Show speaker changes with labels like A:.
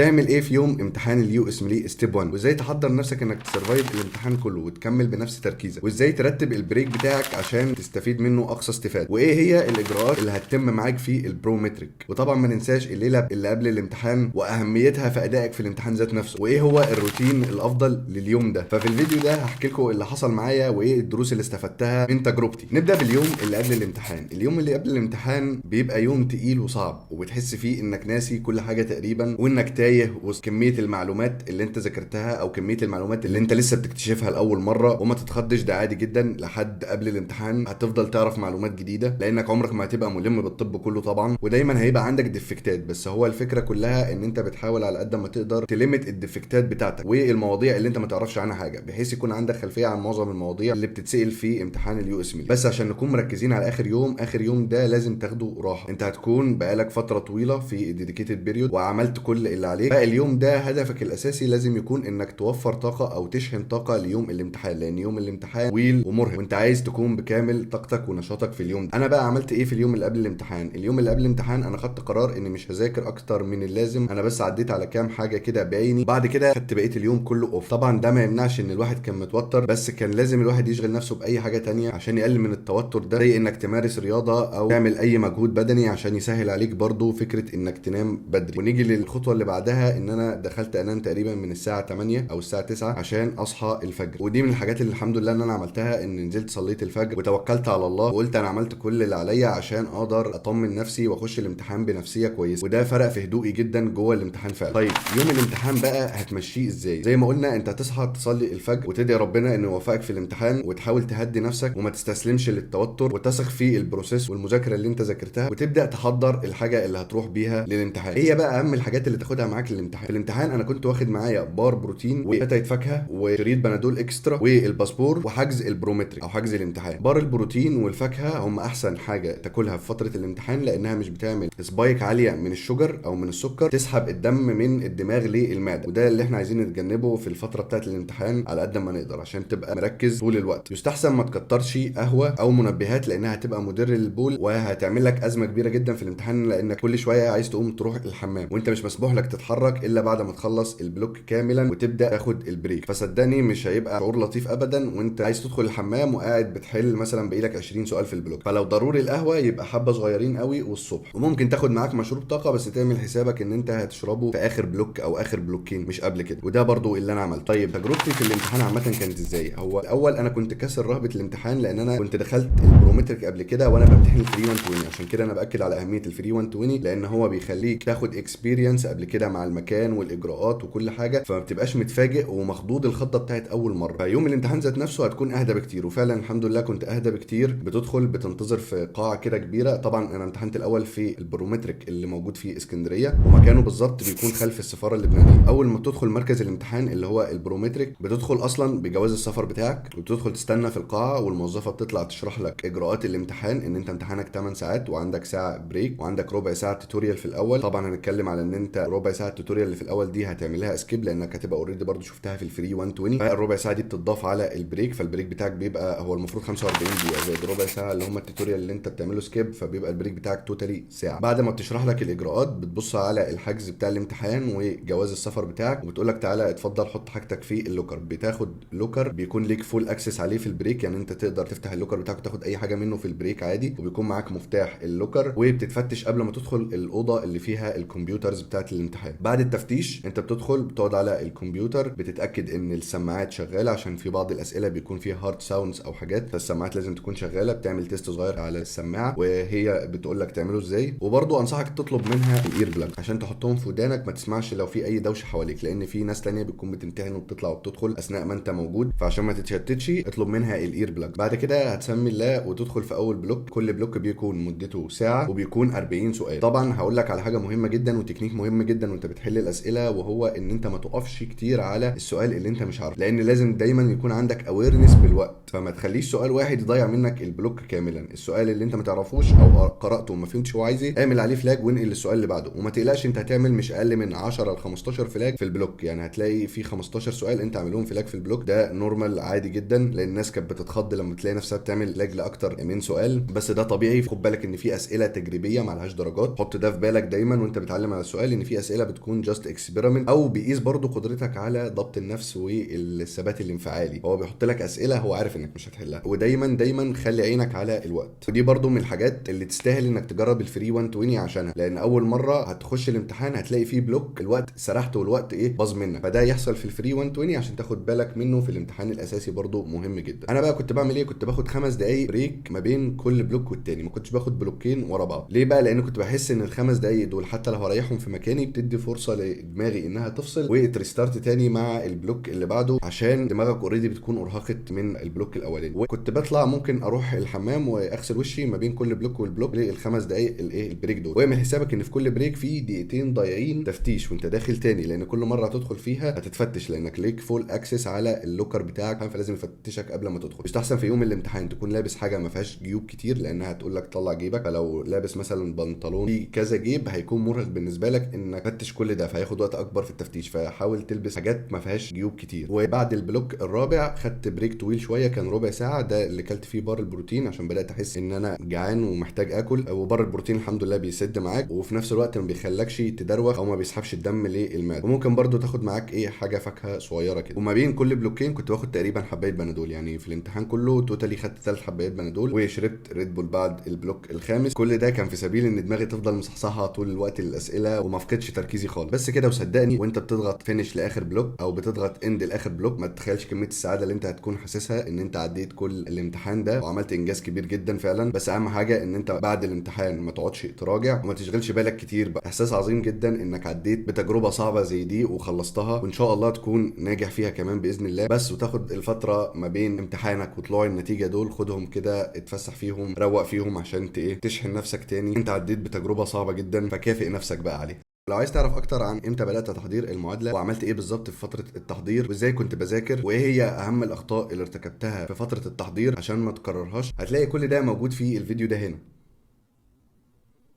A: تعمل ايه في يوم امتحان اليو اس ملي ستيب 1، وازاي تحضر نفسك انك تسرفايف الامتحان كله وتكمل بنفس تركيزك، وازاي ترتب البريك بتاعك عشان تستفيد منه اقصى استفاده، وايه هي الاجراءات اللي هتتم معاك في البرومتريك. وطبعا ما ننساش الليله اللي قبل الامتحان واهميتها في ادائك في الامتحان ذات نفسه، وايه هو الروتين الافضل لليوم ده. ففي الفيديو ده هحكي لكم اللي حصل معايا وايه الدروس اللي استفدتها من تجربتي. نبدا باليوم اللي قبل الامتحان. اليوم اللي قبل الامتحان بيبقى يوم تقيل وصعب، وبتحس فيه انك ناسي كل حاجه تقريبا، وانك تايه وسط كميه المعلومات اللي انت ذاكرتها او كميه المعلومات اللي انت لسه بتكتشفها لاول مره. وما تتخضش، ده عادي جدا. لحد قبل الامتحان هتفضل تعرف معلومات جديده، لانك عمرك ما هتبقى ملم بالطب كله طبعا، ودايما هيبقى عندك ديفكتات. بس هو الفكره كلها ان انت بتحاول على قد ما تقدر تلمت الديفكتات بتاعتك والمواضيع اللي انت ما تعرفش عنها حاجه، بحيث يكون عندك خلفيه عن معظم المواضيع اللي بتتسال في امتحان اليو اس ميل. بس عشان نكون مركزين على اخر يوم، اخر يوم ده لازم تاخده راحه. انت هتكون بقالك فتره طويله في الديديكيتد بيريود وعملت كل اللي عليك، فاليوم ده هدفك الاساسي لازم يكون انك توفر طاقه او تشحن طاقه ليوم الامتحان، لان يوم الامتحان طويل ومرهق وانت عايز تكون بكامل طاقتك ونشاطك في اليوم ده. انا بقى عملت ايه في اليوم اللي قبل الامتحان؟ اليوم اللي قبل الامتحان انا خدت قرار اني مش هذاكر اكتر من اللازم. انا بس عديت على كام حاجه كده بعيني، بعد كده خدت بقيه اليوم كله اوف. طبعا ده ما يمنعش ان الواحد كان متوتر، بس كان لازم الواحد يشغل نفسه باي حاجه تانية عشان يقلل من التوتر ده، زي انك تمارس رياضه او تعمل اي مجهود بدني عشان يسهل عليك برضو فكره انك تنام بدري. ونيجي للخطوه اللي بعدها، ان انا دخلت انام تقريبا من الساعه 8 او الساعه 9 عشان اصحى الفجر. ودي من الحاجات اللي الحمد لله ان انا عملتها، ان نزلت صليت الفجر وتوكلت على الله وقلت انا عملت كل اللي عليا عشان اقدر اطمن نفسي واخش الامتحان بنفسيه كويسه. وده فرق في هدوئي جدا جوه الامتحان فعلا. طيب يوم الامتحان بقى هتمشيه ازاي؟ زي ما قلنا، انت هتصحى تصلي الفجر وتدعي ربنا انه يوفقك في الامتحان، وتحاول تهدي نفسك وما تستسلمش للتوتر، وتثق في البروسيس والمذاكره اللي انت ذاكرتها، وتبدا تحضر الحاجه اللي هتروح بيها للامتحان. هي بقى اهم الحاجات اللي تاخدها معاك للامتحان. في الامتحان انا كنت واخد معايا بار بروتين وقطعه فاكهه وشريط بنادول اكسترا والباسبور وحجز البرومتريك او حجز الامتحان. بار البروتين والفاكهه هم احسن حاجه تاكلها في فتره الامتحان، لانها مش بتعمل سبايك عاليه من الشوجر او من السكر تسحب الدم من الدماغ للمعده، وده اللي احنا عايزين نتجنبه في الفتره بتاعه الامتحان على قد ما نقدر عشان تبقى مركز طول الوقت. يستحسن ما تكترش قهوه او منبهات، لانها هتبقى مدر للبول وهتعمل لك ازمه كبيره جدا في الامتحان، لانك كل شويه عايز تقوم تروح الحمام، وانت مش مسموح لك تتحرك الا بعد ما تخلص البلوك كاملا وتبدا تاخد البريك. فصدقني مش هيبقى شعور لطيف ابدا وانت عايز تدخل الحمام وقاعد بتحل مثلا باقيلك 20 سؤال في البلوك. فلو ضروري القهوه يبقى حبه صغيرين قوي والصبح، وممكن تاخد معاك مشروب طاقه، بس تعمل حسابك ان انت هتشربه في اخر بلوك او اخر بلوكين مش قبل كده. وده برضو اللي انا عملته. طيب تجربتي في الامتحان عامه كانت ازاي؟ هو الاول انا كنت كاسر رهبه الامتحان، لان انا كنت دخلت البرومتريك قبل كده وانا بمتحن الفري 120. عشان كده انا باكد على اهميه الفري 120، لان هو بيخليك تاخد اكسبيرينس قبل كده مع المكان والاجراءات وكل حاجه، فما بتبقاش متفاجئ ومخضوض الخضه بتاعت اول مره. فيوم الامتحان ذات نفسه هتكون اهدى بكتير، وفعلا الحمد لله كنت اهدى بكتير. بتدخل بتنتظر في قاعه كده كبيره. طبعا انا امتحنت الاول في البرومتريك اللي موجود في اسكندريه، ومكانه بالظبط بيكون خلف السفاره اللبنانيه. اول ما تدخل مركز الامتحان اللي هو البرومتريك، بتدخل اصلا بجواز السفر بتاعك وبتدخل تستنى في القاعه، والموظفه بتطلع تشرح لك اجراءات الامتحان، ان انت امتحانك 8 ساعات وعندك ساعه بريك وعندك ربع ساعه توتوريال في الاول. طبعا هنتكلم على ان انت ربع ساعه التوتوريال اللي في الاول دي هتعملها سكيب، لانك هتبقى اوريدي برضو شفتها في الفري 120. فالربع ساعه دي بتضاف على البريك، فالبريك بتاعك بيبقى هو المفروض 45 دقيقه زائد ربع ساعه اللي هم التوتوريال اللي انت بتعمله سكيب، فبيبقى البريك بتاعك توتالي ساعه. بعد ما بتشرح لك الاجراءات بتبص على الحجز بتاع الامتحان وجواز السفر بتاعك، وبتقول لك تعالى اتفضل حط حاجتك في اللوكر. بتاخد لوكر بيكون ليك فول اكسس عليه في البريك، يعني انت تقدر تفتح اللوكر بتاعك وتاخد اي حاجه منه في البريك عادي، وبيكون معاك مفتاح اللوكر. وبتتفتش قبل ما تدخل الاوضه اللي فيها الكمبيوترز بتاعت الامتحان. بعد التفتيش انت بتدخل بتقعد على الكمبيوتر، بتتاكد ان السماعات شغاله، عشان في بعض الاسئله بيكون فيها هارد ساوندز او حاجات، فالسماعات لازم تكون شغاله. بتعمل تيست صغير على السماعه وهي بتقول لك تعمله ازاي. وبرضه انصحك تطلب منها الاير بلاج عشان تحطهم في ودانك ما تسمعش لو في اي دوشه حواليك، لان في ناس تانية بتكون بتمتحن وبتطلع وبتدخل اثناء ما انت موجود، فعشان ما تتشتتش اطلب منها الاير بلاج. بعد كده هتسمي الله وتدخل في اول بلوك. كل بلوك بيكون مدته ساعه وبيكون 40 سؤال. طبعا هقول لك على حاجه مهمه جدا وتكنيك مهم جدا وانت بتحل الاسئله، وهو ان انت ما تقفش كتير على السؤال اللي انت مش عارفه، لان لازم دايما يكون عندك اويرنس بالوقت، فما تخليش سؤال واحد يضيع منك البلوك كاملا. السؤال اللي انت ما تعرفوش او قراته وما فهمتش هو عايز ايه، اعمل عليه فلاج وانقل للسؤال اللي بعده. وما تقلقش، انت هتعمل مش اقل من 10 ل 15 فلاج في البلوك، يعني هتلاقي في 15 سؤال انت عاملهم فلاج في البلوك. ده نورمال عادي جدا، لان الناس كانت بتتخض لما تلاقي نفسها بتعمل لاج لاكتر من سؤال، بس ده طبيعي. خد بالك ان في اسئله تجريبيه ما لهاش درجات، حط ده في بالك دايما وانت بتعلم على السؤال، ان في اسئله بتكون جاست اكسبيرمنت، او بيقيس برضو قدرتك على ضبط النفس والثبات الانفعالي. هو بيحط لك اسئله هو عارف انك مش هتحلها. ودايما دايما خلي عينك على الوقت، ودي برضو من الحاجات اللي تستاهل انك تجرب الفري 120 عشانها، لان اول مره هتخش الامتحان هتلاقي فيه بلوك الوقت سرحت والوقت باظ منك، فده يحصل في الفري 120 عشان تاخد بالك منه في الامتحان الاساسي، برضو مهم جدا. انا بقى كنت بعمل ايه؟ كنت باخد 5 دقائق بريك ما بين كل بلوك والتاني، ما كنتش باخد بلوكين ورا بعض. ليه بقى؟ لان كنت بحس ان الخمس دقائق دول حتى لو هريحهم في مكاني بتدي فرصه لدماغي انها تفصل وتريستارت تاني مع البلوك اللي بعده، عشان دماغك اوريدي بتكون ارهقت من البلوك الاولاني. وكنت بطلع ممكن اروح الحمام واغسل وشي ما بين كل بلوك والبلوك للخمس دقائق البريك دول. واعمل حسابك ان في كل بريك في دقيقتين ضايعين تفتيش وانت داخل تاني، لان كل مره هتدخل فيها هتتفتش لانك ليك فول اكسس على اللوكر بتاعك، فلازم يفتشك قبل ما تدخل. مش تحسن في يوم الامتحان تكون لابس حاجه ما فيهاش جيوب كتير، لانها هتقول لك طلع جيبك، فلو لابس مثلا بنطلون في كذا جيب هيكون مرهق بالنسبه لك انك تفتش كل ده، فهياخد وقت اكبر في التفتيش. فحاول تلبس حاجات ما فيهاش جيوب كتير. وبعد البلوك الرابع خدت بريك طويل شويه، كان ربع ساعه، ده اللي كلت فيه بار البروتين عشان بدات احس ان انا جعان ومحتاج اكل. وبار البروتين الحمد لله بيسد معاك، وفي نفس الوقت ما بيخلكش تدروخ او ما بيسحبش الدم للمعده. وممكن برضو تاخد معاك حاجه فاكهه صغيره كده. وما بين كل بلوكين كنت باخد تقريبا حبايه بنادول، يعني في الامتحان كله توتالي خدت 3 حبايات بنادول، وشربت ريد بول بعد البلوك الخامس. كل ده كان في سبيل ان دماغي تفضل مصحصحه طول الوقت للاسئله وما افقدش تركيزي خالص. بس كده. وصدقني وانت بتضغط فينش لاخر بلوك او بتضغط اند لاخر بلوك، ما تتخيلش كميه السعاده اللي انت هتكون حاسسها ان انت عديت كل الامتحان ده وعملت انجاز كبير جدا فعلا. بس اهم حاجه ان انت بعد الامتحان ما تقعدش تراجع وما تشغلش بالك كتير بقى. احساس عظيم جدا انك عديت بتجربه صعبه زي دي وخلصتها، وان شاء الله تكون ناجح فيها كمان باذن الله. بس وتاخد الفتره ما بين امتحانك وطلوع النتيجه دول، خدهم كده اتفسح فيهم، روق فيهم عشان تشحن نفسك تاني. انت عديت بتجربه صعبه جدا فكافئ نفسك بقى عليها. لو عايز تعرف اكتر عن امتى بدات تحضير المعادله وعملت ايه بالظبط في فتره التحضير وازاي كنت بذاكر وايه هي اهم الاخطاء اللي ارتكبتها في فتره التحضير عشان ما تكررهاش، هتلاقي كل ده موجود في الفيديو ده هنا.